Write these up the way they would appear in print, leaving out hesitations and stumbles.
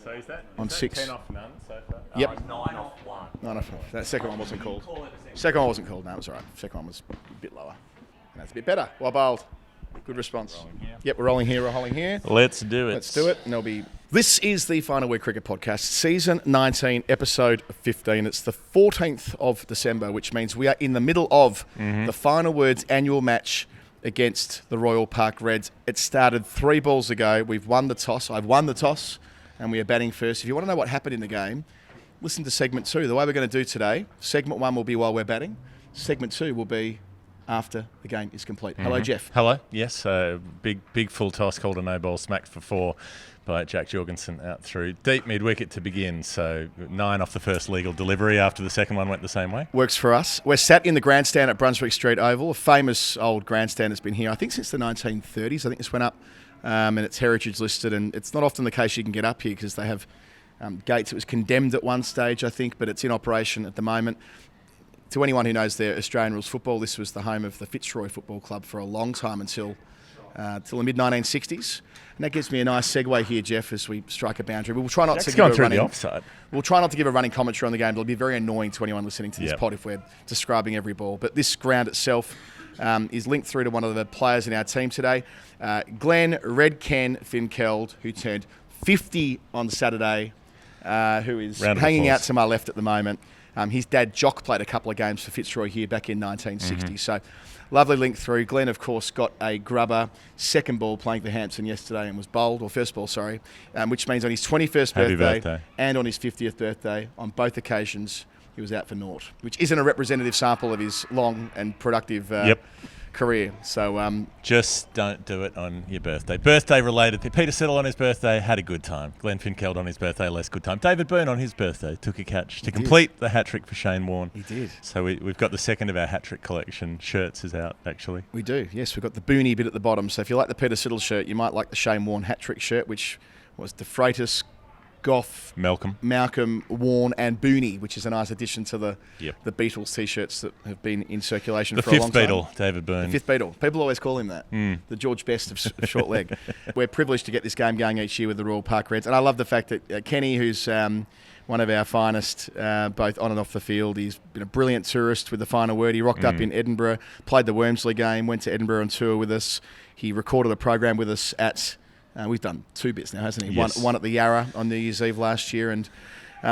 So is that on 6. 10 off none so far? Yep. 9 off 1. 9 off. That second one wasn't called. Second one wasn't called. No, it was all right. Second one was a bit lower. And that's a bit better. Well bowled. Good response. Yep, we're rolling here. We're rolling here. Let's do it. Let's do it. And there'll be. This is the Final Week Cricket Podcast, Season 19, Episode 15. It's the 14th of December, which means we are in the middle of the Final Words annual match against the Royal Park Reds. It started 3 balls ago. We've won the toss. I've won the toss, and we are batting first. If you want to know what happened in the game, listen to Segment 2. The way we're going to do today, Segment 1 will be while we're batting. Segment 2 will be after the game is complete. Hello, Jeff. Hello. Yes, big full toss, called a no ball, smacked for 4 by Jack Jorgensen out through deep mid-wicket to begin. So 9 off the first legal delivery after the second one went the same way. Works for us. We're sat in the grandstand at Brunswick Street Oval, a famous old grandstand that's been here, I think, since the 1930s. I think this went up and it's heritage listed, and it's not often the case you can get up here because they have gates. It was condemned at one stage, I think, but it's in operation at the moment. To anyone who knows their Australian rules football, this was the home of the Fitzroy Football Club for a long time until the mid-1960s. And that gives me a nice segue here, Jeff, as we strike a boundary. We'll try not to give a running offside. We'll try not to give a running commentary on the game. It'll be very annoying to anyone listening to this pod if we're describing every ball. But this ground itself is linked through to one of the players in our team today, Glenn Red Ken Finkeld, who turned 50 on Saturday, who is hanging out to my left at the moment. His dad, Jock, played a couple of games for Fitzroy here back in 1960. So lovely link through. Glenn, of course, got a grubber second ball playing for Hampton yesterday and was bowled, or first ball, sorry, which means on his 21st birthday and on his 50th birthday, on both occasions, he was out for naught, which isn't a representative sample of his long and productive career. So just don't do it on your birthday. Birthday related. Peter Settle on his birthday had a good time. Glenn Finkeld on his birthday, less good time. David Byrne on his birthday took a catch to complete the hat trick for Shane Warne. He did. So we've got the second of our hat trick collection. Shirts is out actually. We do. Yes, we've got the Booney bit at the bottom. So if you like the Peter Settle shirt, you might like the Shane Warne hat trick shirt, which was De Freitas, Goff, Malcolm, Warne and Booney, which is a nice addition to the Beatles T-shirts that have been in circulation for a long time. The fifth Beatle, David Byrne. The fifth Beatle. People always call him that. The George Best of short leg. We're privileged to get this game going each year with the Royal Park Reds. And I love the fact that Kenny, who's one of our finest, both on and off the field, he's been a brilliant tourist with the final word. He rocked up in Edinburgh, played the Wormsley game, went to Edinburgh on tour with us. He recorded a program with us at... we've done 2 bits now, hasn't he? Yes. One at the Yarra on New Year's Eve last year and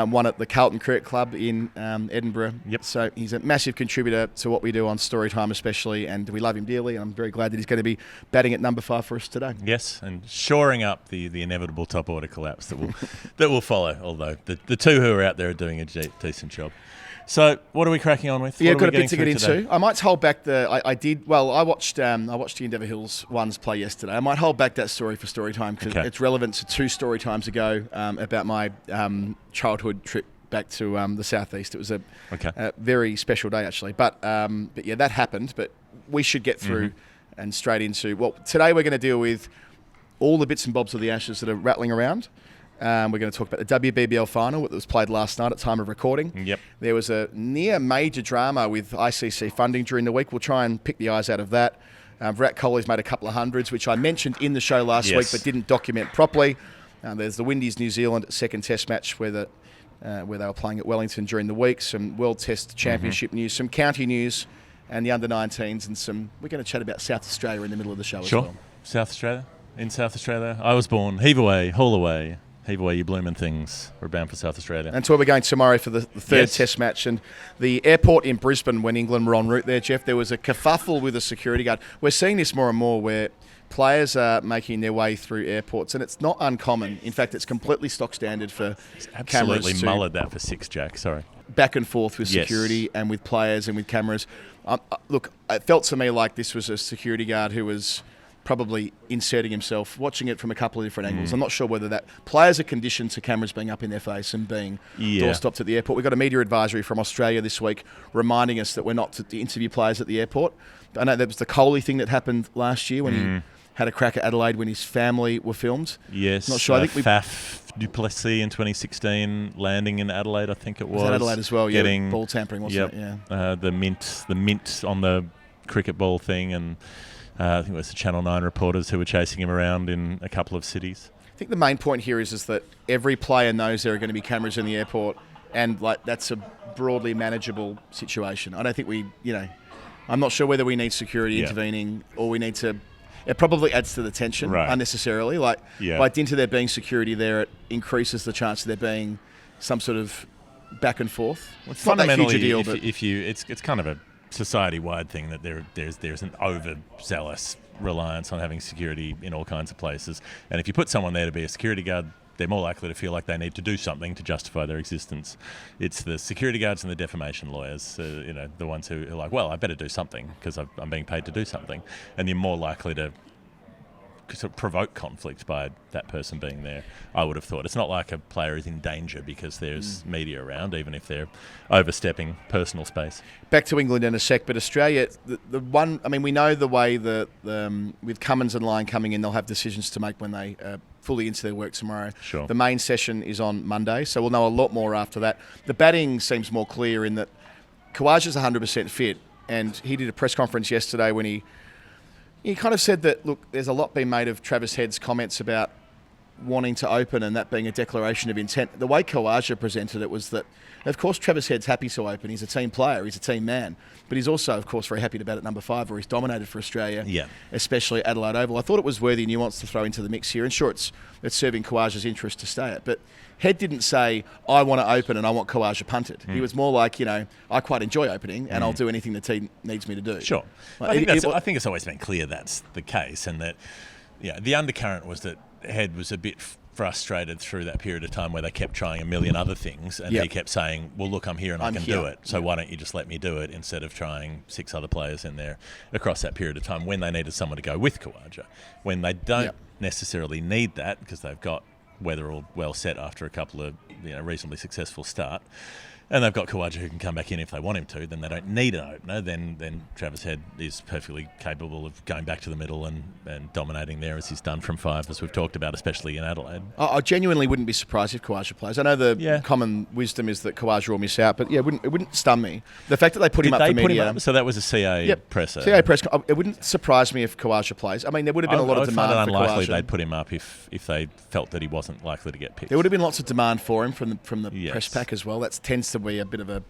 one at the Carlton Cricket Club in Edinburgh. So he's a massive contributor to what we do on Storytime especially, and we love him dearly, and I'm very glad that he's going to be batting at number 5 for us today. Yes, and shoring up the inevitable top order collapse that will follow, although the 2 who are out there are doing a decent job. So, what are we cracking on with? Yeah, got a bit to get into. I might hold back I watched the Endeavour Hills ones play yesterday. I might hold back that story for Storytime because it's relevant to 2 story times ago about my childhood trip back to the southeast. It was a very special day actually. But yeah, that happened. But we should get through and straight into. Well, today we're going to deal with all the bits and bobs of the Ashes that are rattling around. We're going to talk about the WBBL Final that was played last night at time of recording. There was a near major drama with ICC funding during the week. We'll try and pick the eyes out of that. Virat Kohli's made a couple of hundreds, which I mentioned in the show last week but didn't document properly. There's the Windies-New Zealand second test match where they were playing at Wellington during the week. Some World Test Championship news, some county news and the under-19s, and we're going to chat about South Australia in the middle of the show as well. South Australia. In South Australia. I was born. Heave away, haul away. Heave away, you blooming things. We're bound for South Australia. And so we're going tomorrow for the third test match. And the airport in Brisbane, when England were en route there, Jeff, there was a kerfuffle with a security guard. We're seeing this more and more where players are making their way through airports, and it's not uncommon. In fact, it's completely stock standard for cameras. Absolutely mullered that for 6, Jack. Sorry. Back and forth with security and with players and with cameras. Look, it felt to me like this was a security guard who was probably inserting himself, watching it from a couple of different angles. I'm not sure whether that players are conditioned to cameras being up in their face and being door stopped at the airport. We've got a media advisory from Australia this week reminding us that we're not to interview players at the airport. I know there was the Kohli thing that happened last year when he had a crack at Adelaide when his family were filmed. Yes, not sure. I think Faf Duplessis in 2016 landing in Adelaide, I think it was. Was Adelaide as well? Getting ball tampering, wasn't it? Yeah. The mint on the cricket ball thing, and I think it was the Channel 9 reporters who were chasing him around in a couple of cities. think the main point here is that every player knows there are going to be cameras in the airport, and like that's a broadly manageable situation. I don't think I'm not sure whether we need security intervening or we need to. It probably adds to the tension unnecessarily. Like by dint of there being security there, it increases the chance of there being some sort of back and forth. Well, it's not that huge a deal, but it's kind of a society-wide thing that there's an overzealous reliance on having security in all kinds of places, and if you put someone there to be a security guard, they're more likely to feel like they need to do something to justify their existence. It's the security guards and the defamation lawyers, the ones who are like, well, I better do something because I'm being paid to do something, and you're more likely to sort of provoke conflict by that person being there, I would have thought. It's not like a player is in danger because there's media around, even if they're overstepping personal space. Back to England in a sec, but Australia, we know the way that with Cummins and Lyon coming in, they'll have decisions to make when they fully into their work tomorrow. Sure. The main session is on Monday, so we'll know a lot more after that. The batting seems more clear in that Khawaja's 100% fit, and he did a press conference yesterday when he kind of said that, look, there's a lot being made of Travis Head's comments about wanting to open and that being a declaration of intent. The way Khawaja presented it was that, of course, Travis Head's happy to open. He's a team player. He's a team man. But he's also, of course, very happy to bat at number 5 where he's dominated for Australia, especially Adelaide Oval. I thought it was worthy nuance to throw into the mix here. And sure, it's serving Khawaja's interest to stay it. But Head didn't say, I want to open and I want Khawaja punted. He was more like, I quite enjoy opening and I'll do anything the team needs me to do. Sure. Like, I think it's always been clear that's the case, and that the undercurrent was that Head was a bit frustrated through that period of time where they kept trying a million other things, and he kept saying, well, look, I'm here and I can do it, so why don't you just let me do it, instead of trying 6 other players in there across that period of time when they needed someone to go with Khawaja. When they don't necessarily need that because they've got weather all well set after a couple of reasonably successful start, and they've got Khawaja who can come back in if they want him to, then they don't need an opener. Then Travis Head is perfectly capable of going back to the middle and dominating there, as he's done from 5, as we've talked about, especially in Adelaide. I genuinely wouldn't be surprised if Khawaja plays. I know the common wisdom is that Khawaja will miss out, but it wouldn't stun me. The fact that they put him up for media... So that was a CA presser? CA press. It wouldn't surprise me if Khawaja plays. I mean, there would have been a lot of demand for Khawaja. I find it unlikely they'd put him up if they felt that he wasn't likely to get picked. There would have been lots of demand for him from the press pack as well. That tends to be a bit of a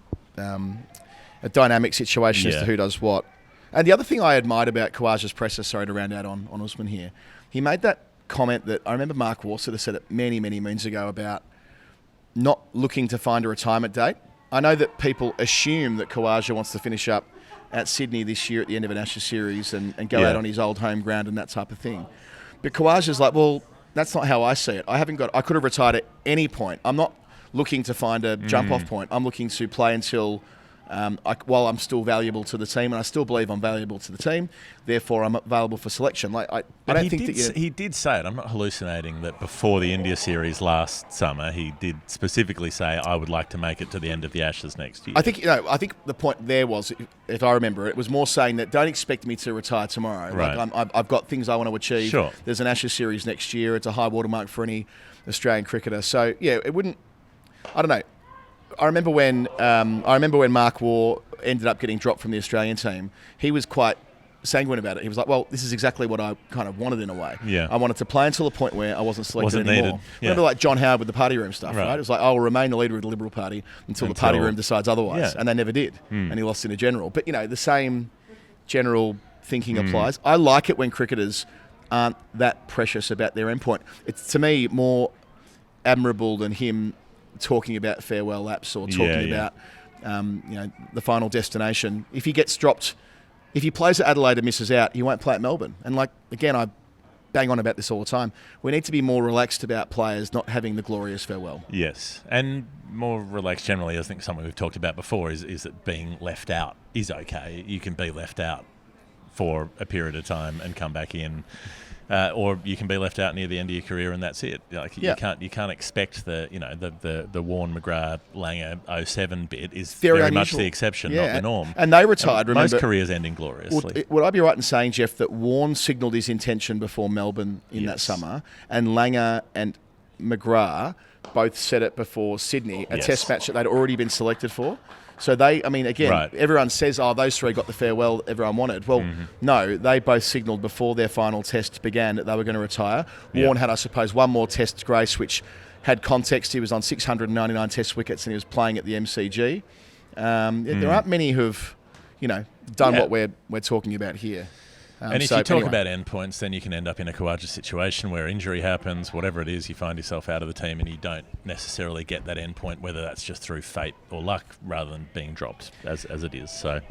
dynamic situation as to who does what. And the other thing I admired about Khawaja's presser, sorry to round out on Usman here, he made that comment that I remember Mark Warser said it many, many moons ago about not looking to find a retirement date. I know that people assume that Khawaja wants to finish up at Sydney this year at the end of an Ashes series and go out on his old home ground and that type of thing. But Khawaja's like, well, that's not how I see it. I could have retired at any point. I'm not looking to find a jump-off point. I'm looking to play until while I'm still valuable to the team, and I still believe I'm valuable to the team. Therefore, I'm available for selection. I don't think he did say it. I'm not hallucinating that before the India series last summer, he did specifically say, "I would like to make it to the end of the Ashes next year." I think the point there was, if I remember it, was more saying that don't expect me to retire tomorrow. Right. Like I've got things I want to achieve. Sure. There's an Ashes series next year. It's a high watermark for any Australian cricketer. So it wouldn't. I don't know. I remember when Mark Waugh ended up getting dropped from the Australian team. He was quite sanguine about it. He was like, "Well, this is exactly what I kind of wanted in a way. Yeah. I wanted to play until a point where I wasn't selected anymore." Needed. Yeah. Remember, like John Howard with the party room stuff, right? It was like, "I will remain the leader of the Liberal Party until the party room decides otherwise," and they never did, and he lost in a general. But the same general thinking applies. I like it when cricketers aren't that precious about their endpoint. It's to me more admirable than him talking about farewell laps or talking about the final destination. If he gets dropped, if he plays at Adelaide and misses out, he won't play at Melbourne. And again, I bang on about this all the time. We need to be more relaxed about players not having the glorious farewell. Yes, and more relaxed generally. I think something we've talked about before is that being left out is okay. You can be left out for a period of time and come back in. Or you can be left out near the end of your career and that's it. You can't expect the Warne McGrath Langer 07 bit is very much the exception, not the norm. And they retired. Remember, most careers end ingloriously. Would I be right in saying, Jeff, that Warne signalled his intention before Melbourne in that summer, and Langer and McGrath both set it before Sydney, a test match that they'd already been selected for. So everyone says, those three got the farewell everyone wanted. Well, no, they both signalled before their final test began that they were going to retire. Warne had, I suppose, one more test grace, which had context. He was on 699 test wickets and he was playing at the MCG. There aren't many who've, done what we're talking about here. And if you talk about endpoints, then you can end up in a Khawaja situation where injury happens, whatever it is, you find yourself out of the team and you don't necessarily get that endpoint, whether that's just through fate or luck rather than being dropped as it is. So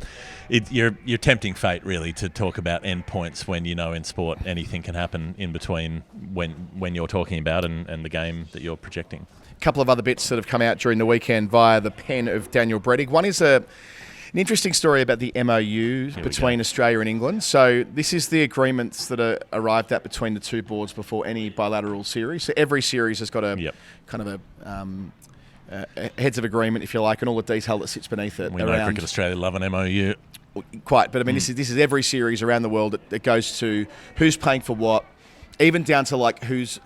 you're tempting fate, really, to talk about endpoints when in sport anything can happen in between when you're talking about and the game that you're projecting. A couple of other bits that have come out during the weekend via the pen of Daniel Brettig. One is an interesting story about the MOU between Australia and England. So this is the agreements that are arrived at between the two boards before any bilateral series. So every series has got a kind of a heads of agreement, if you like, and all the detail that sits beneath it. We know Cricket Australia love an MOU. Quite, but I mean, this is every series around the world that goes to who's paying for what, even down to like who's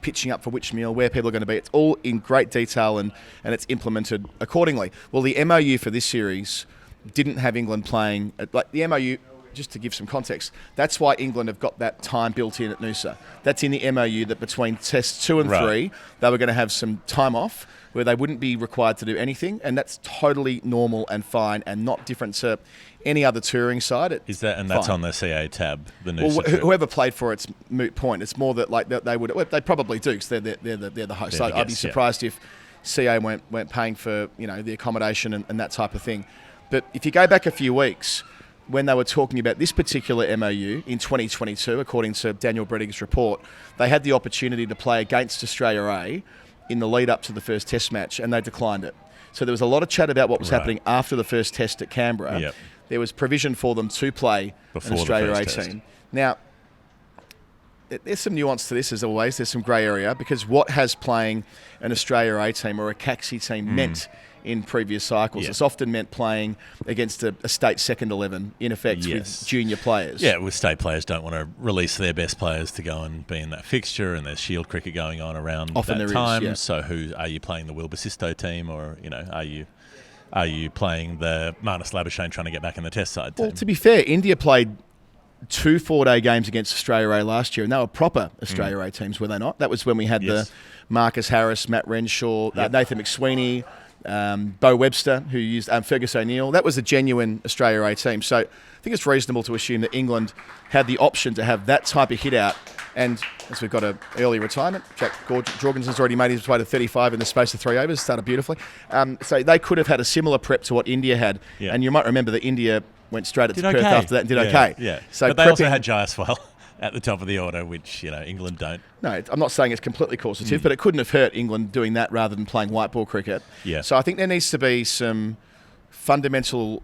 pitching up for which meal, where people are going to be. It's all in great detail and it's implemented accordingly. Well, the MOU for this series didn't have England playing. Like the MOU, just to give some context, that's why England have got that time built in at Noosa. That's in the MOU that between tests 2 and 3, they were going to have some time off where they wouldn't be required to do anything, and that's totally normal and fine and not different to any other touring side. That's on the CA tab, the Noosa whoever played for it's moot point. It's more that like they probably do because they're the host. So I'd be surprised if CA weren't paying for the accommodation and that type of thing. But if you go back a few weeks, when they were talking about this particular MOU in 2022, according to Daniel Brettig's report, they had the opportunity to play against Australia A in the lead up to the first test match, and they declined it. So there was a lot of chat about what was happening after the first test at Canberra. Yep. There was provision for them to play an Australia A team. Now, there's some nuance to this, as always. There's some grey area, because what has playing an Australia A team or a CAXI team meant in previous cycles? It's often meant playing against a state second 11, in effect, with junior players. Yeah, with state players don't want to release their best players to go and be in that fixture, and there's shield cricket going on around often that time. So who are you playing, the Will Basisto team, or are you playing the Marnus Labuschagne trying to get back in the test side team? Well, to be fair, India played 2 4-day games against Australia A last year, and they were proper Australia A teams, were they not? That was when we had the Marcus Harris, Matt Renshaw, Nathan McSweeney, Bo Webster, who used Fergus O'Neill. That was a genuine Australia A team. So I think it's reasonable to assume that England had the option to have that type of hit out. And as we've got an early retirement, Jack Jorgensen's already made his way to 35 in the space of 3 overs, started beautifully. So they could have had a similar prep to what India had. Yeah. And you might remember that India went straight to Perth after that and did okay. Yeah. So but they also had Jiostar at the top of the order, which England don't. No, I'm not saying it's completely causative, but it couldn't have hurt England doing that rather than playing white ball cricket. Yeah. So I think there needs to be some fundamental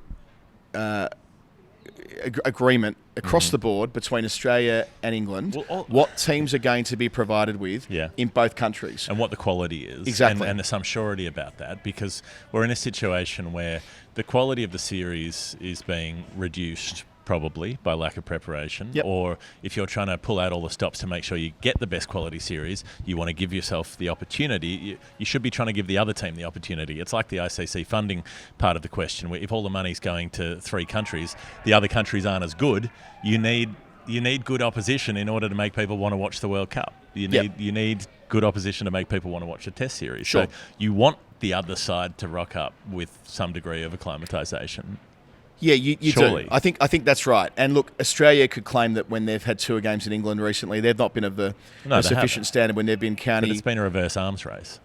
agreement across the board between Australia and England, what teams are going to be provided with in both countries. And what the quality is. Exactly. And there's some surety about that, because we're in a situation where the quality of the series is being reduced probably by lack of preparation, or if you're trying to pull out all the stops to make sure you get the best quality series, you want to give yourself the opportunity. You should be trying to give the other team the opportunity. It's like the ICC funding part of the question, where if all the money's going to 3 countries, the other countries aren't as good. You need good opposition in order to make people want to watch the World Cup. You need good opposition to make people want to watch a test series. Sure. So you want the other side to rock up with some degree of acclimatisation. Yeah, you do. I think that's right. And look, Australia could claim that when they've had tour games in England recently, they've not been of a sufficient standard when they've been county. But it's been a reverse arms race.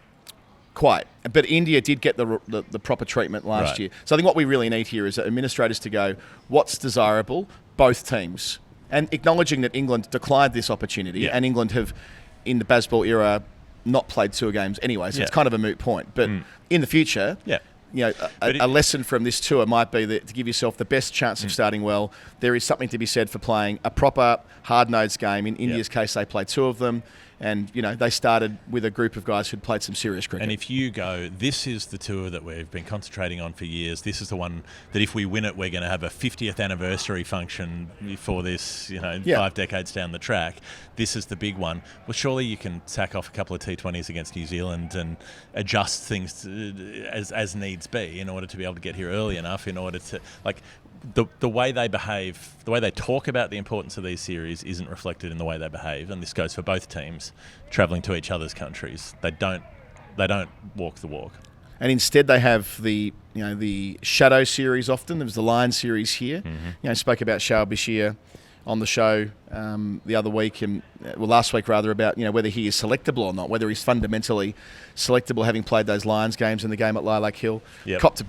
Quite. But India did get the proper treatment last year. So I think what we really need here is administrators to go, what's desirable, both teams. And acknowledging that England declined this opportunity, and England have, in the Bazball era, not played tour games anyway, so it's kind of a moot point. But in the future... a lesson from this tour might be that to give yourself the best chance of starting well, there is something to be said for playing a proper hard-nosed game. In India's case, they play 2 of them. And, they started with a group of guys who'd played some serious cricket. And if you go, this is the tour that we've been concentrating on for years. This is the one that if we win it, we're going to have a 50th anniversary function for this, 5 decades down the track. This is the big one. Well, surely you can sack off a couple of T20s against New Zealand and adjust things as needs be in order to be able to get here early enough, in order to, the way they behave, the way they talk about the importance of these series isn't reflected in the way they behave, and this goes for both teams travelling to each other's countries. They don't walk the walk. And instead they have the Shadow series often. There was the Lion series here. Mm-hmm. Spoke about Shoaib Bashir on the show the other week, last week rather, about whether he is selectable or not, whether he's fundamentally selectable, having played those Lions games in the game at Lilac Hill. Yep. Copped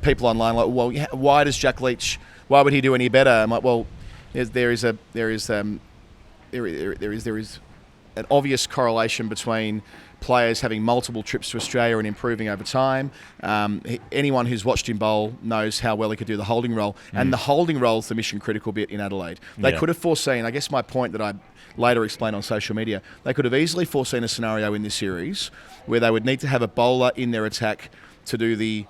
people online like, well, why does Jack Leach? Why would he do any better? I'm like, well, there is an obvious correlation between players having multiple trips to Australia and improving over time. Anyone who's watched him bowl knows how well he could do the holding role. And the holding role is the mission critical bit in Adelaide. They could have foreseen, I guess my point that I later explained on social media, they could have easily foreseen a scenario in this series where they would need to have a bowler in their attack to do the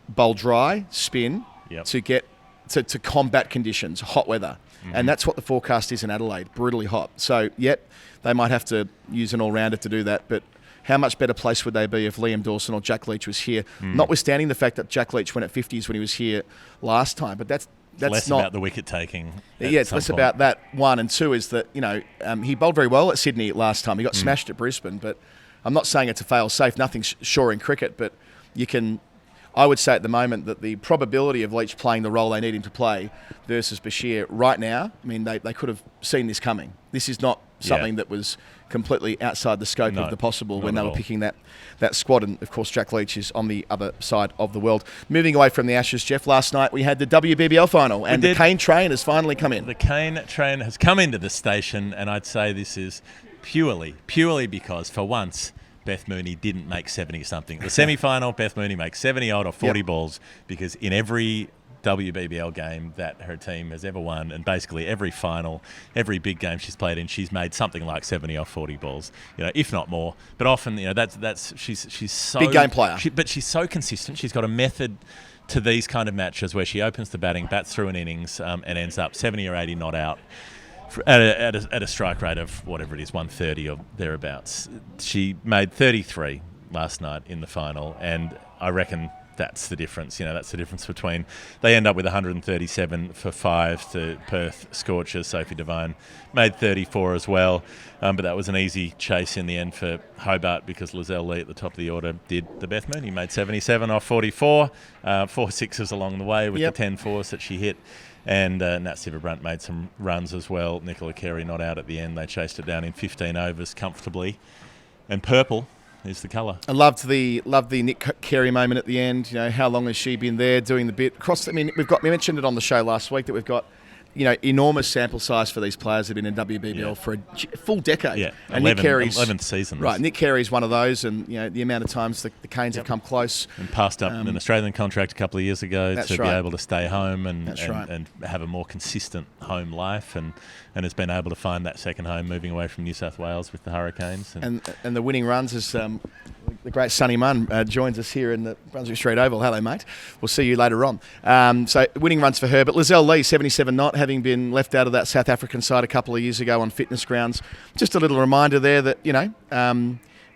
bowl dry, spin, to get to combat conditions, hot weather. And that's what the forecast is in Adelaide, brutally hot. So, they might have to use an all-rounder to do that, but how much better place would they be if Liam Dawson or Jack Leach was here? Notwithstanding the fact that Jack Leach went at 50s when he was here last time, but that's less not about the wicket taking. It's less about that. One and two is that he bowled very well at Sydney last time. He got smashed at Brisbane, but I'm not saying it's a fail-safe. Nothing's sure in cricket, but you can. I would say at the moment that the probability of Leach playing the role they need him to play versus Bashir right now, I mean, they could have seen this coming. This is not something that was completely outside the scope of the possible when they were picking that squad. And, of course, Jack Leach is on the other side of the world. Moving away from the Ashes, Jeff, last night we had the WBBL Final, and the Kane train has finally come in. The Kane train has come into the station, and I'd say this is purely because, for once, Beth Mooney didn't make 70-something. The semi-final, Beth Mooney makes 70-odd or 40 balls, because in every WBBL game that her team has ever won, and basically every final, every big game she's played in, she's made something like 70 or 40 balls, if not more. But often, that's she's so big game player. But she's so consistent. She's got a method to these kind of matches where she opens the batting, bats through an innings, and ends up 70 or 80 not out. At a strike rate of whatever it is, 130 or thereabouts. She made 33 last night in the final, and I reckon that's the difference. That's the difference between they end up with 137 for 5 to Perth Scorchers. Sophie Devine made 34 as well, but that was an easy chase in the end for Hobart because Lizelle Lee at the top of the order did the Beth Mooney. Made 77 off 44, 4 sixes along the way with the 10 fours that she hit. And Nat Sivabrunt made some runs as well. Nicola Carey not out at the end. They chased it down in 15 overs comfortably. And purple is the colour. I loved the Nick Carey moment at the end. How long has she been there doing the bit? We mentioned it on the show last week that we've got enormous sample size for these players that have been in WBBL for a full decade. Yeah, and 11th season. Right, Nick Carey's one of those, and the amount of times the Canes have come close. And passed up an Australian contract a couple of years ago to be able to stay home and have a more consistent home life, and has been able to find that second home moving away from New South Wales with the Hurricanes. And the winning runs is the great Sonny Munn joins us here in the Brunswick Street Oval. Hello, mate. We'll see you later on. So winning runs for her. But Lizelle Lee, 77 not, having been left out of that South African side a couple of years ago on fitness grounds. Just a little reminder there that,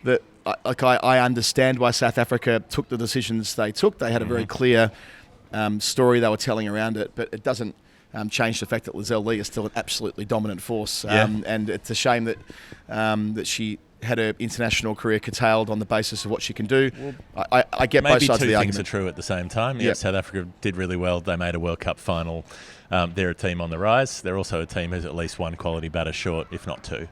that I understand why South Africa took the decisions they took. They had a very clear story they were telling around it, but it doesn't change the fact that Lizelle Lee is still an absolutely dominant force. And it's a shame that that she had her international career curtailed on the basis of what she can do. I get both sides of the argument. Maybe two things are true at the same time. Yes, South Africa did really well. They made a World Cup final. They're a team on the rise. They're also a team who's at least one quality batter short, if not two,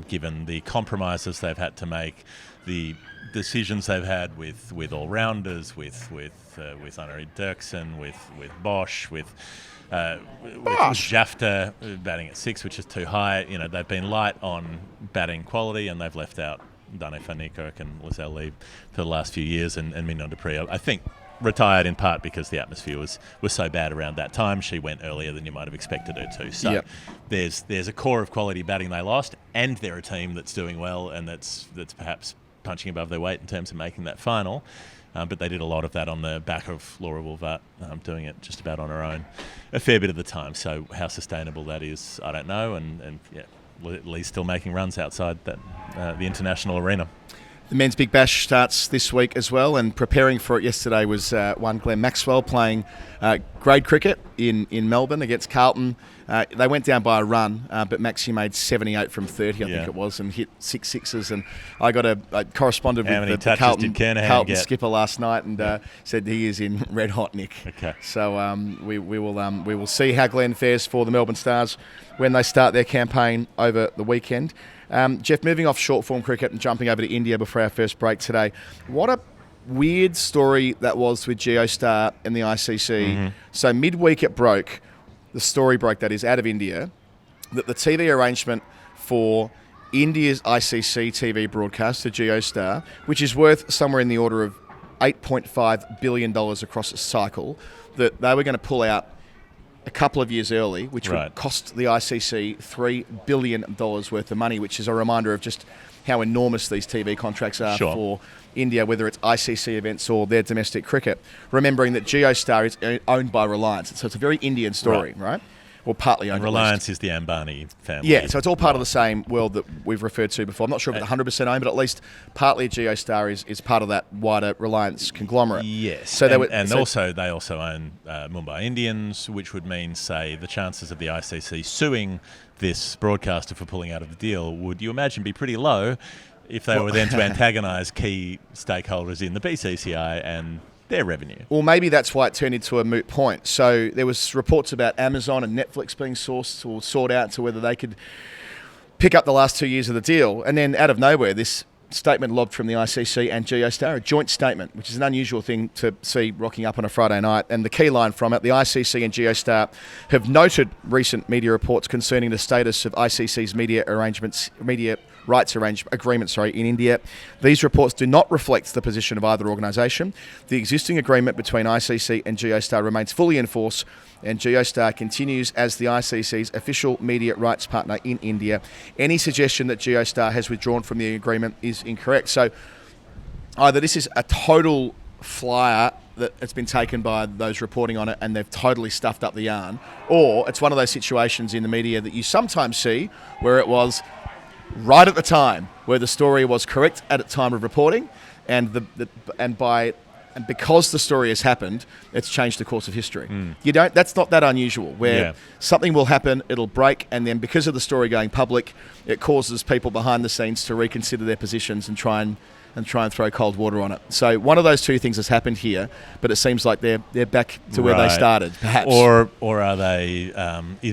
given the compromises they've had to make, the decisions they've had with all-rounders, with Honoré Dirksen, with Bosch, with Jafta batting at 6, which is too high. They've been light on batting quality, and they've left out Dane van Niekerk and Lizelle Lee for the last few years, and Mignon du Preez. I think retired in part because the atmosphere was so bad around that time. She went earlier than you might have expected her to. So there's a core of quality batting they lost, and they're a team that's doing well and that's perhaps punching above their weight in terms of making that final. But they did a lot of that on the back of Laura Woolvart doing it just about on her own a fair bit of the time. So how sustainable that is, I don't know. And Lee's still making runs outside that the international arena. The Men's Big Bash starts this week as well, and preparing for it yesterday was one Glenn Maxwell playing grade cricket in Melbourne against Carlton. They went down by a run, but Maxie made 78 from 30, I think it was, and hit 6 sixes. And I corresponded with the Carlton skipper last night, and said he is in red hot nick. Okay. So we will see how Glenn fares for the Melbourne Stars when they start their campaign over the weekend. Jeff, moving off short form cricket and jumping over to India before our first break today, what a weird story that was with Jiostar and the ICC. Mm-hmm. So midweek it broke, the story broke, that is, out of India, that the TV arrangement for India's ICC TV broadcast to Jiostar, which is worth somewhere in the order of $8.5 billion across a cycle, that they were going to pull out a couple of years early, which would cost the ICC $3 billion worth of money, which is a reminder of just how enormous these TV contracts are for India, whether it's ICC events or their domestic cricket. Remembering that Jiostar is owned by Reliance, so it's a very Indian story, right? Or partly owned. And Reliance is the Ambani family. Yeah, so it's all part of the same world that we've referred to before. I'm not sure if it's 100% owned, but at least partly Jiostar is part of that wider Reliance conglomerate. Yes, so they also own Mumbai Indians, which would mean, say, the chances of the ICC suing this broadcaster for pulling out of the deal, would you imagine, be pretty low if they were then to antagonise key stakeholders in the BCCI and their revenue. Well, maybe that's why it turned into a moot point. So there was reports about Amazon and Netflix being sought out to whether they could pick up the last 2 years of the deal. And then out of nowhere, this statement lobbed from the ICC and Jiostar, a joint statement, which is an unusual thing to see rocking up on a Friday night. And the key line from it, the ICC and Jiostar have noted recent media reports concerning the status of ICC's media rights agreement in India. These reports do not reflect the position of either organisation. The existing agreement between ICC and Jiostar remains fully in force, and Jiostar continues as the ICC's official media rights partner in India. Any suggestion that Jiostar has withdrawn from the agreement is incorrect. So either this is a total flyer that has been taken by those reporting on it and they've totally stuffed up the yarn, or it's one of those situations in the media that you sometimes see where it was right at the time, where the story was correct at the time of reporting, and because the story has happened, it's changed the course of history. That's not that unusual, where something will happen, it'll break, and then because of the story going public, it causes people behind the scenes to reconsider their positions and try and throw cold water on it. So one of those two things has happened here, but it seems like they're back to where they started, perhaps. Or are they?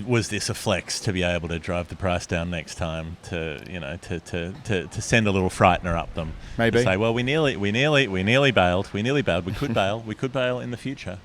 Was this a flex to be able to drive the price down next time? To send a little frightener up them. Maybe. To say, well, we nearly bailed. We could bail. We could bail in the future.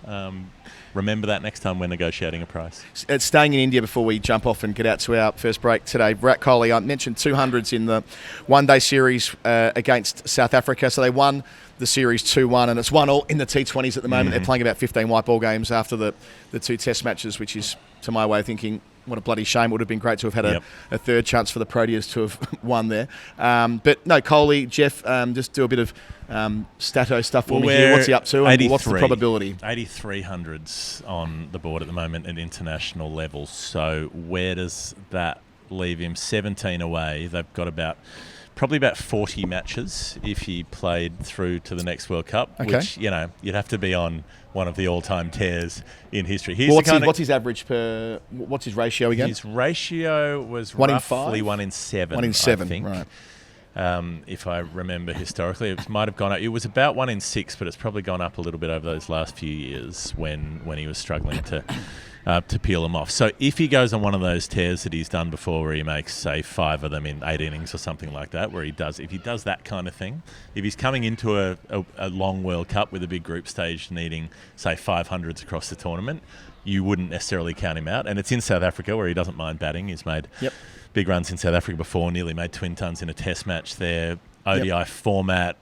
Remember that next time we're negotiating a price. It's staying in India before we jump off and get out to our first break today. Virat Kohli, I mentioned 200s in the one-day series against South Africa. So they won the series 2-1, and it's 1-1 in the T20s at the moment. They're playing about 15 white ball games after the two test matches, which is, to my way of thinking, what a bloody shame. It would have been great to have had a third chance for the Proteas to have won there. But no, Kohli, Jeff, just do a bit of stato stuff for me here. What's he up to and what's the probability? 8,300s on the board at the moment at international level. So where does that leave him? 17 away. They've got probably about 40 matches if he played through to the next World Cup, which, you'd have to be on one of the all-time tears in history. What's his average per... What's his ratio again? His ratio was roughly 1 in 7, 1 in 7, I think. Right. If I remember historically. It might have gone up. It was about 1 in 6, but it's probably gone up a little bit over those last few years when he was struggling to peel them off. So if he goes on one of those tears that he's done before, where he makes, say, 5 of them in 8 innings or something like that, if he does that kind of thing, if he's coming into a long World Cup with a big group stage needing, say, 500s across the tournament, you wouldn't necessarily count him out. And it's in South Africa, where he doesn't mind batting. He's made big runs in South Africa before, nearly made twin tons in a test match there. ODI format,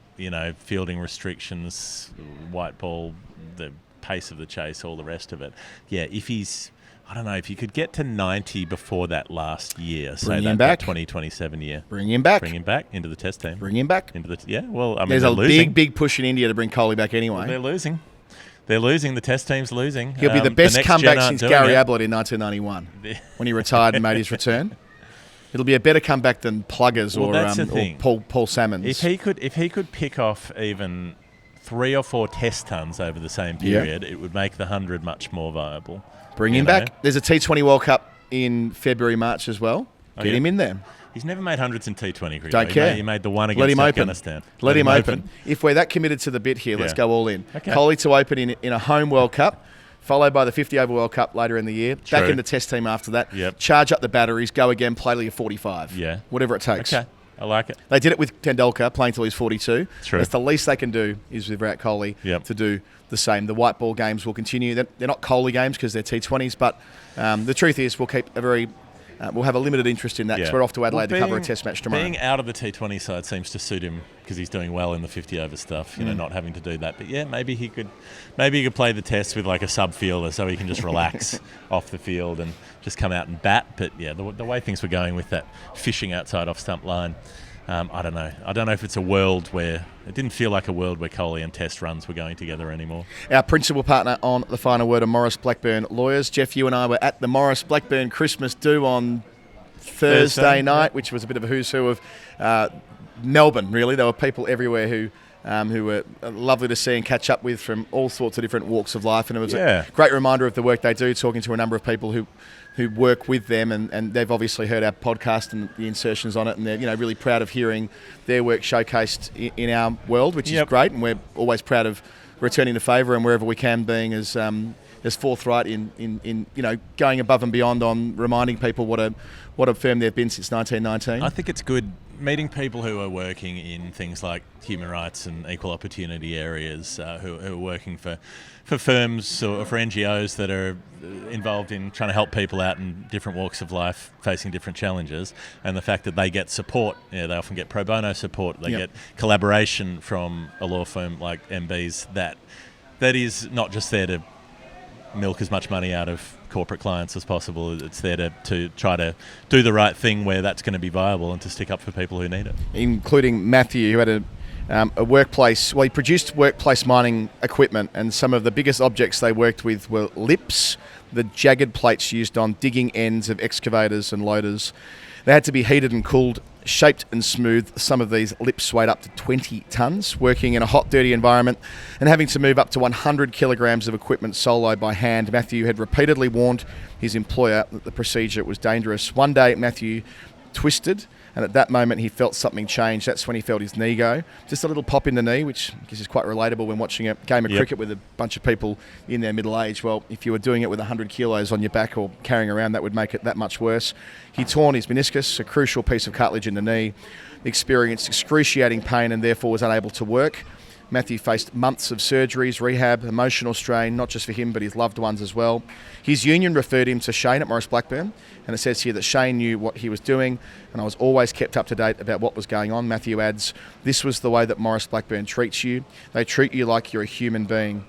fielding restrictions, white ball, the pace of the chase, all the rest of it. Yeah, if you could get to 90 before that last year, that 2027 year. Bring him back. Bring him back into the Test team. Bring him back. There's a big push in India to bring Kohli back anyway. Well, they're losing. They're losing. The Test team's losing. He'll be the best comeback since Gary Ablett in 1991 when he retired and made his return. It'll be a better comeback than Pluggers or Paul Salmons. If he could pick off even 3 or 4 Test tons over the same period, it would make the 100 much more viable. Bring him back. There's a T20 World Cup in February, March as well. Get him in there. He's never made hundreds in T20 cricket. Don't care. He made the one against Afghanistan. Let him open. If we're that committed to the bit here, let's go all in. Okay. Kohli to open in a home World Cup, followed by the 50 over World Cup later in the year. True. Back in the Test team after that. Yep. Charge up the batteries, go again, play till you're 45. Yeah. Whatever it takes. Okay. I like it. They did it with Tendulkar, playing till he's 42. True. That's the least they can do is with Virat Kohli to do the same. The white ball games will continue. They're not Kohli games because they're T20s, but the truth is we'll keep we'll have a limited interest in that because we're off to Adelaide to cover a Test match tomorrow. Being out of the T20 side seems to suit him because he's doing well in the 50 over stuff, not having to do that. But maybe he could play the Test with like a sub fielder so he can just relax off the field and just come out and bat. But the way things were going with that fishing outside off stump line, I don't know. I don't know if it's a world where it didn't feel like a world where Kohli and Test runs were going together anymore. Our principal partner on the final word are Maurice Blackburn Lawyers. Jeff, you and I were at the Maurice Blackburn Christmas do on Thursday night, which was a bit of a who's who of Melbourne. Really, there were people everywhere who were lovely to see and catch up with from all sorts of different walks of life, and it was a great reminder of the work they do. Talking to a number of people who work with them, and they've obviously heard our podcast and the insertions on it, and they're really proud of hearing their work showcased in our world, which is great, and we're always proud of returning the favour and wherever we can being as forthright in going above and beyond on reminding people what a firm they've been since 1919. I think it's good meeting people who are working in things like human rights and equal opportunity areas, who are working for firms or for NGOs that are involved in trying to help people out in different walks of life facing different challenges, and the fact that they get support. They often get pro bono support. They get collaboration from a law firm like MB's that is not just there to milk as much money out of corporate clients as possible. It's there to try to do the right thing where that's going to be viable and to stick up for people who need it. Including Matthew, who had a workplace, he produced workplace mining equipment, and some of the biggest objects they worked with were lips, the jagged plates used on digging ends of excavators and loaders. They had to be heated and cooled, shaped and smooth. Some of these lips weighed up to 20 tonnes, working in a hot, dirty environment and having to move up to 100 kilograms of equipment solo by hand. Matthew had repeatedly warned his employer that the procedure was dangerous. One day, Matthew twisted, and at that moment he felt something change. That's when he felt his knee go. Just a little pop in the knee, which I guess is quite relatable when watching a game of cricket with a bunch of people in their middle age. Well, if you were doing it with 100 kilos on your back or carrying around, that would make it that much worse. He torn his meniscus, a crucial piece of cartilage in the knee, experienced excruciating pain and therefore was unable to work. Matthew faced months of surgeries, rehab, emotional strain, not just for him but his loved ones as well. His union referred him to Shane at Maurice Blackburn, and it says here that Shane knew what he was doing, and I was always kept up to date about what was going on. Matthew adds, "This was the way that Maurice Blackburn treats you. They treat you like you're a human being."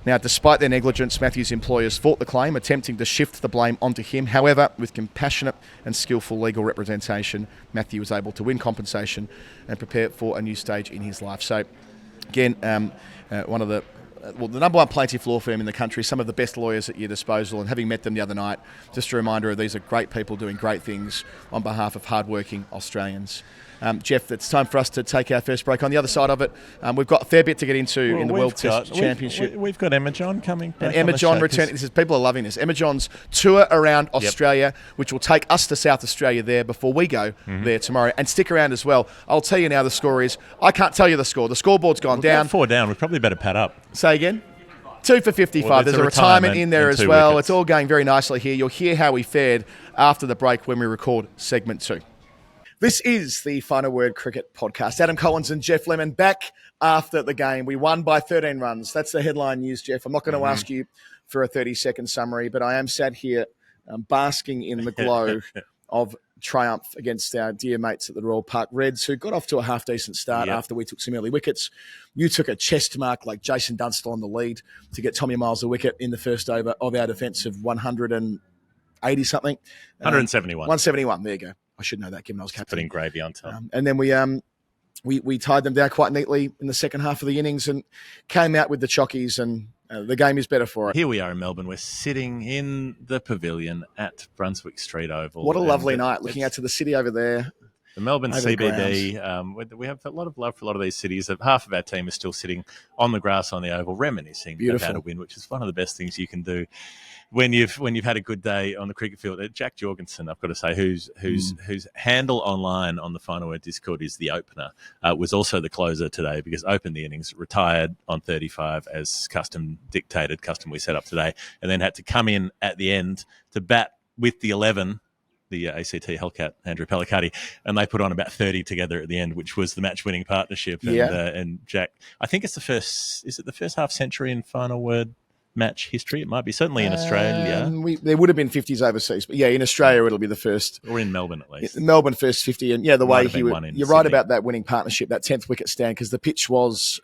Now, despite their negligence, Matthew's employers fought the claim, attempting to shift the blame onto him. However, with compassionate and skillful legal representation, Matthew was able to win compensation and prepare for a new stage in his life. So, again, one of the number one plaintiff law firm in the country, some of the best lawyers at your disposal, and having met them the other night, just a reminder of these are great people doing great things on behalf of hardworking Australians. Jeff, it's time for us to take our first break. On the other side of it, we've got a fair bit to get into in the World Test Championship. We've got Emma John coming back. And Emma John returning. People are loving this. Emma John's tour around Australia, which will take us to South Australia there before we go there tomorrow. And stick around as well. I'll tell you now the score is. I can't tell you the score. The scoreboard's gone down. 4 down. We probably better pad up. Say again? 2 for 55. Well, there's a retirement in there as well. Wickets. It's all going very nicely here. You'll hear how we fared after the break when we record segment 2. This is the Final Word Cricket Podcast. Adam Collins and Jeff Lemon back after the game. We won by 13 runs. That's the headline news, Jeff. I'm not going to ask you for a 30-second summary, but I am sat here basking in the glow of triumph against our dear mates at the Royal Park Reds, who got off to a half-decent start after we took some early wickets. You took a chest mark like Jason Dunstall on the lead to get Tommy Miles a wicket in the first over of our defence of 180-something. 171. 171, there you go. I should know that, given I was captain. Putting gravy on top. And then we tied them down quite neatly in the second half of the innings and came out with the chockies, and the game is better for it. Here we are in Melbourne. We're sitting in the pavilion at Brunswick Street Oval. What a lovely night, looking out to the city over there. The Melbourne CBD. We have a lot of love for a lot of these cities. Half of our team is still sitting on the grass on the Oval, reminiscing about a win, which is one of the best things you can do when you've had a good day on the cricket field. Jack Jorgensen, I've got to say, whose handle online on the Final Word Discord is the opener, was also the closer today because opened the innings, retired on 35 as custom dictated, custom we set up today, and then had to come in at the end to bat with the 11. The ACT Hellcat, Andrew Pellicati, and they put on about 30 together at the end, which was the match-winning partnership. And Jack, I think it's the first half century in Final Word match history? It might be, certainly in Australia. There would have been 50s overseas, but in Australia it'll be the first. Or in Melbourne at least. Melbourne first 50, and the way he would. You're right about that winning partnership, that 10th wicket stand, because the pitch was,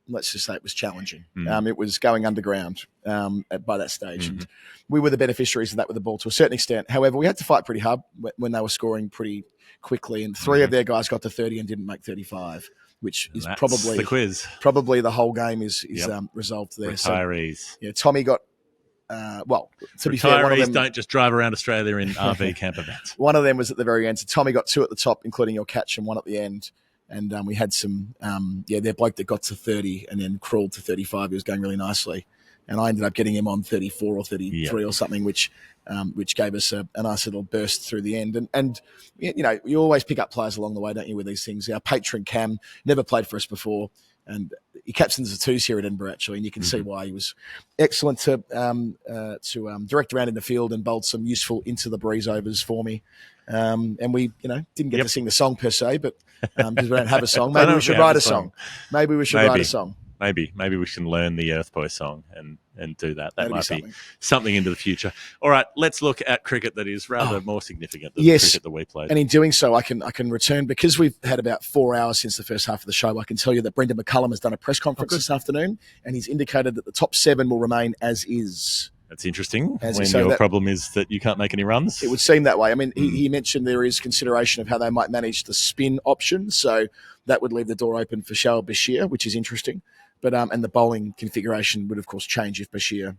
let's just say it was challenging. It was going underground by that stage. And we were the beneficiaries of that with the ball to a certain extent. However, we had to fight pretty hard when they were scoring pretty quickly, and three of their guys got to 30 and didn't make 35, which is probably the quiz. Probably the whole game is resolved there. Retirees. So, Tommy got, to be fair, one of them don't just drive around Australia in RV camper vans. One of them was at the very end. So Tommy got two at the top, including your catch, and one at the end. And we had some, their bloke that got to 30 and then crawled to 35. He was going really nicely. And I ended up getting him on 34 or 33 or something, which gave us a nice little burst through the end. And you always pick up players along the way, don't you, with these things? Our patron Cam never played for us before, and he captains the twos here at Edinburgh, actually, and you can see why. He was excellent to direct around in the field and bowled some useful into the breeze overs for me. And we, didn't get to sing the song per se, but because we don't have a song, maybe we should write a song. Maybe we should write a song. Maybe we should learn the Earth Boy song and do that. That might be something into the future. All right, let's look at cricket that is rather more significant than the cricket that we played. And in doing so, I can return, because we've had about 4 hours since the first half of the show. I can tell you that Brendan McCullum has done a press conference this afternoon, and he's indicated that the top 7 will remain as is. That's interesting. Your problem is that you can't make any runs. It would seem that way. I mean, he mentioned there is consideration of how they might manage the spin option, so that would leave the door open for Shoaib Bashir, which is interesting. But and the bowling configuration would, of course, change if Bashir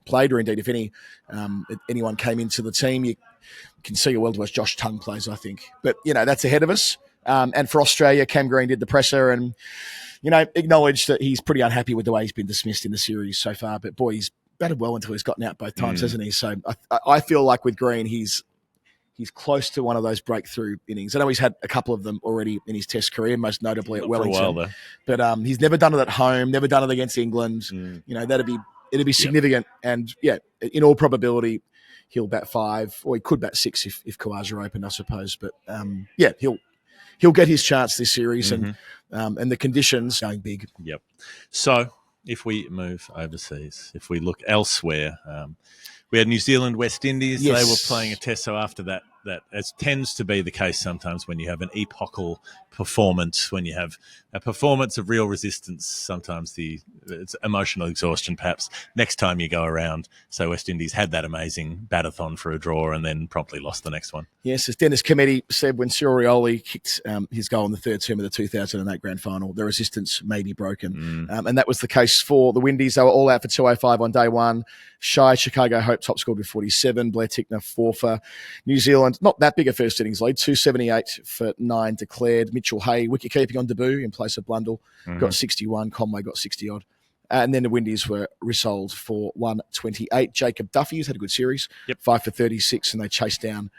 played, or indeed if anyone came into the team. You can see a world where Josh Tongue plays, I think. But, that's ahead of us. And for Australia, Cam Green did the presser and, acknowledged that he's pretty unhappy with the way he's been dismissed in the series so far. But, boy, he's batted well until he's gotten out both times, hasn't he? So I feel like with Green, he's close to one of those breakthrough innings. I know he's had a couple of them already in his Test career, most notably at Wellington. But he's never done it at home, never done it against England. It'd be significant. And in all probability, he'll bat 5, or he could bat 6 if Khawaja opened, I suppose. But he'll get his chance this series, and the conditions going big. Yep. So if we move overseas, if we look elsewhere. We had New Zealand, West Indies. Yes. They were playing a test. So after that, as tends to be the case sometimes when you have an epochal performance, when you have a performance of real resistance, sometimes it's emotional exhaustion perhaps next time you go around. So West Indies had that amazing batathon for a draw and then promptly lost the next one. Yes, as Dennis Cometti said, when Cyril Rioli kicked his goal in the third term of the 2008 Grand Final, the resistance may be broken. And that was the case for the Windies. They were all out for 205 on day one. Shy Chicago Hope top scored with 47. Blair Tickner 4 for New Zealand. Not that big a first innings lead. 278 for 9 declared. Mitchell Hay wicket keeping on debut in place of Blundell. Got 61. Conway got 60 odd. And then the Windies were resold for 128. Jacob Duffy has had a good series. 5 for 36, and they chased down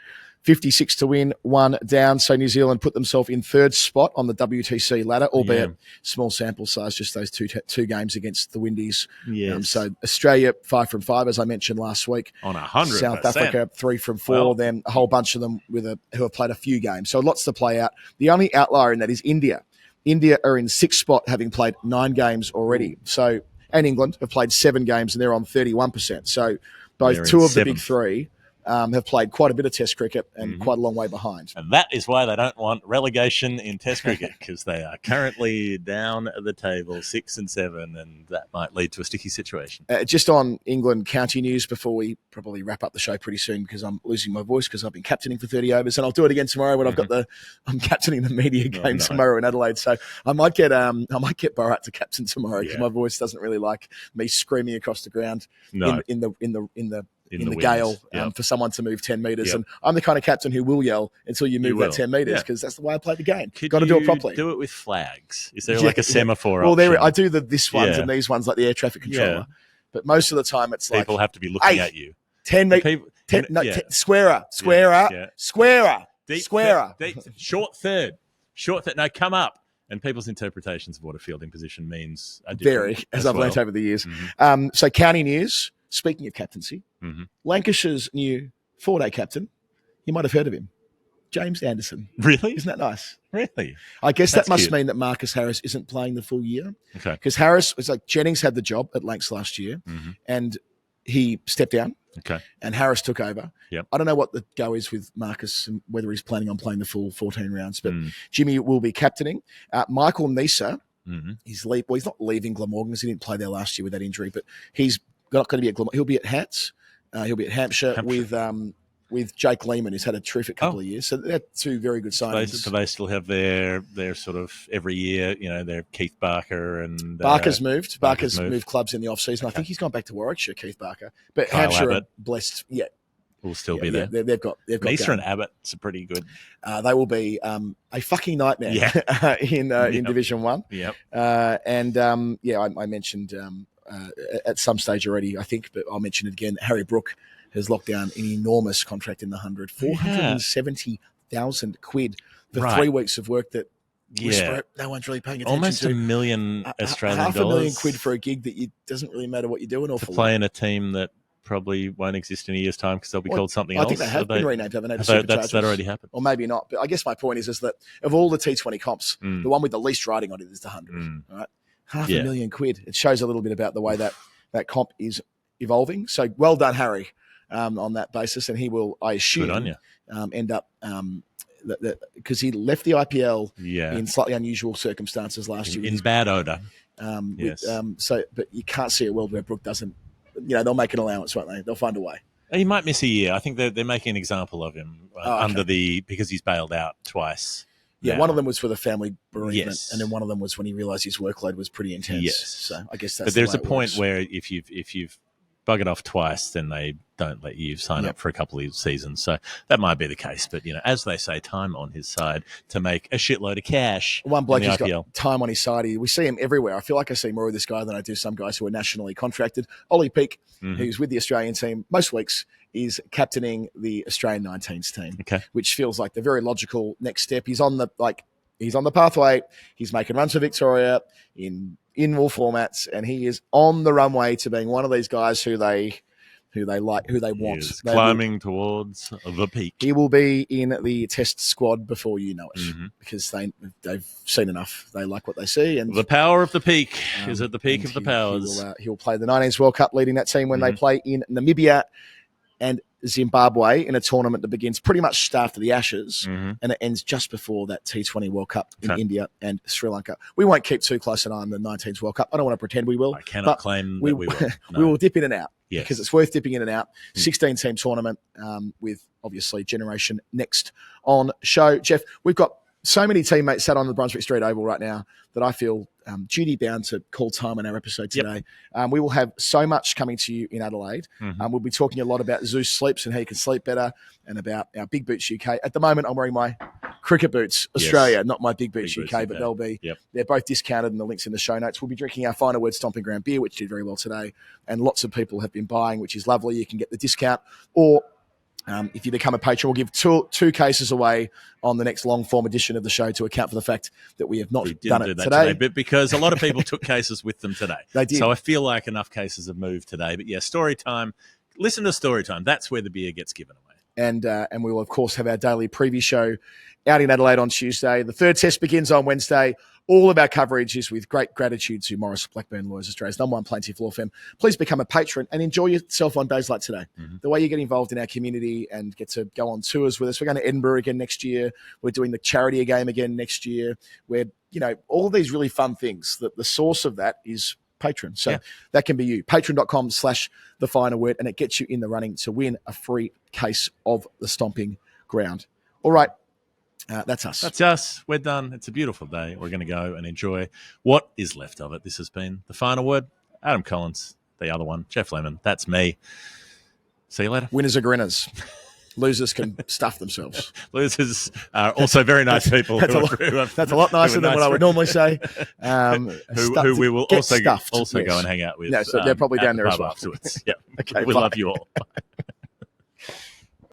56 to win, 1 down. So New Zealand put themselves in third spot on the WTC ladder, albeit small sample size, just those two games against the Windies. Yes. So Australia 5 from 5, as I mentioned last week. On 100%. South Africa 3 from 4. Then a whole bunch of them who have played a few games. So lots to play out. The only outlier in that is India. India are in 6th spot, having played 9 games already. So, and England have played 7 games, and they're on 31%. So both two of the big three have played quite a bit of Test cricket and quite a long way behind. And that is why they don't want relegation in Test cricket, because they are currently down at the table 6 and 7, and that might lead to a sticky situation. Just on England county news before we probably wrap up the show pretty soon, because I'm losing my voice because I've been captaining for 30 overs, and I'll do it again tomorrow when I'm captaining the media game tomorrow in Adelaide. So I might get Bharat to captain tomorrow because my voice doesn't really like me screaming across the ground in the gale for someone to move 10 metres. And I'm the kind of captain who will yell until you move that 10 metres, because that's the way I play the game. Got to do it properly. Do it with flags. Is there like a semaphore option? Well, I do this ones and these ones, like the air traffic controller. But most of the time it's people have to be looking at you. 10 metres. Squarer. Deep, short third. No, come up. And people's interpretations of what a fielding position means are different. Vary, as I've learnt over the years. So county news, speaking of captaincy, Lancashire's new 4-day captain, you might have heard of him, James Anderson. Really? Isn't that nice? Really? I guess that must mean that Marcus Harris isn't playing the full year. Okay. Because Harris, it's like Jennings had the job at Lancs last year, and he stepped down. Okay. And Harris took over. Yep. I don't know what the go is with Marcus and whether he's planning on playing the full 14 rounds, but Jimmy will be captaining. Michael Nisa, he's not leaving Glamorgan because he didn't play there last year with that injury, but he's not going to be at Glamorgan. He'll be at Hats. He'll be at Hampshire. With Jake Lehman, who's had a terrific couple of years. So they're two very good signings. Do they still have their sort of every year, their Keith Barker and... Barker's moved. Barker's moved clubs in the off-season. I think he's gone back to Warwickshire, Keith Barker. But Kyle Hampshire Abbott are blessed. Yeah. Will still be there. They've got Nisa and Abbott's a pretty good... they will be a fucking nightmare in Division 1. Yep. I mentioned at some stage already, I think, but I'll mention it again. Harry Brook has locked down an enormous contract in the 100, 470,000 quid for 3 weeks of work that no one's really paying attention Almost to. $1 million Australian dollars. $500,000 quid for a gig that doesn't really matter what you're doing. To play in a team that probably won't exist in a year's time because they'll be called something else. I think they have been renamed, haven't they? That already happened. Or maybe not. But I guess my point is that of all the T20 comps, the one with the least riding on it is the 100. Right? $500,000 quid. It shows a little bit about the way that comp is evolving. So well done, Harry. On that basis, and he will, I assume, end up because he left the IPL in slightly unusual circumstances last year. In bad odour. Yes. But you can't see a world where Brook doesn't. They'll make an allowance, won't they? They'll find a way. He might miss a year. I think they're making an example of him because he's bailed out twice. Yeah, one of them was for the family bereavement, and then one of them was when he realised his workload was pretty intense. Yes. So I guess that's. But there's a point where if you've buggered off twice, then they don't let you sign up for a couple of seasons. So that might be the case. But, as they say, time on his side to make a shitload of cash. One bloke who's got time on his side. We see him everywhere. I feel like I see more of this guy than I do some guys who are nationally contracted. Ollie Peake, who's with the Australian team most weeks, is captaining the Australian 19s team, which feels like the very logical next step. He's on the pathway. He's making runs for Victoria in all formats, and he is on the runway to being one of these guys who they want. He is climbing towards the peak. He will be in the test squad before you know it, because they've seen enough. They like what they see, and the power of the peak is at the peak of the powers. He'll play the 19s World Cup, leading that team when they play in Namibia and Zimbabwe in a tournament that begins pretty much after the Ashes, and it ends just before that T20 World Cup in India and Sri Lanka. We won't keep too close an eye on the 19s World Cup. I don't want to pretend we will. I cannot claim that we will. No. We will dip in and out because it's worth dipping in and out. 16-team tournament with, obviously, Generation Next on show. Jeff, we've got so many teammates sat on the Brunswick Street Oval right now that I feel duty-bound to call time on our episode today. We will have so much coming to you in Adelaide. We'll be talking a lot about Zeus sleeps and how you can sleep better, and about our Big Boots UK. At the moment, I'm wearing my Cricket Boots Australia, not my Big Boots UK, but they'll be. They're both discounted, and the link's in the show notes. We'll be drinking our Final Word Stomping Ground beer, which did very well today, and lots of people have been buying, which is lovely. You can get the discount, or if you become a patron, we'll give two cases away on the next long-form edition of the show to account for the fact that we have not done it today. But because a lot of people took cases with them today. They did. So I feel like enough cases have moved today. But story time. Listen to story time. That's where the beer gets given away. And we will, of course, have our daily preview show out in Adelaide on Tuesday. The third test begins on Wednesday. All of our coverage is with great gratitude to Maurice Blackburn Lawyers, Australia's #1 plaintiff law firm. Please become a patron and enjoy yourself on days like today. The way you get involved in our community and get to go on tours with us. We're going to Edinburgh again next year. We're doing the charity game again next year. We're, all of these really fun things. The source of that is Patreon. So that can be you. Patreon.com/the final word, and it gets you in the running to win a free case of the Stomping Ground. All right. That's us. That's us. We're done. It's a beautiful day. We're going to go and enjoy what is left of it. This has been The Final Word. Adam Collins, the other one. Jeff Lemon. That's me. See you later. Winners are grinners. Losers can stuff themselves. Losers are also very nice people. That's a lot nicer than what I would normally say. Who we will also go and hang out with. Yeah, so they're probably down there as well. Afterwards. Yeah. Okay, we love you all. Bye.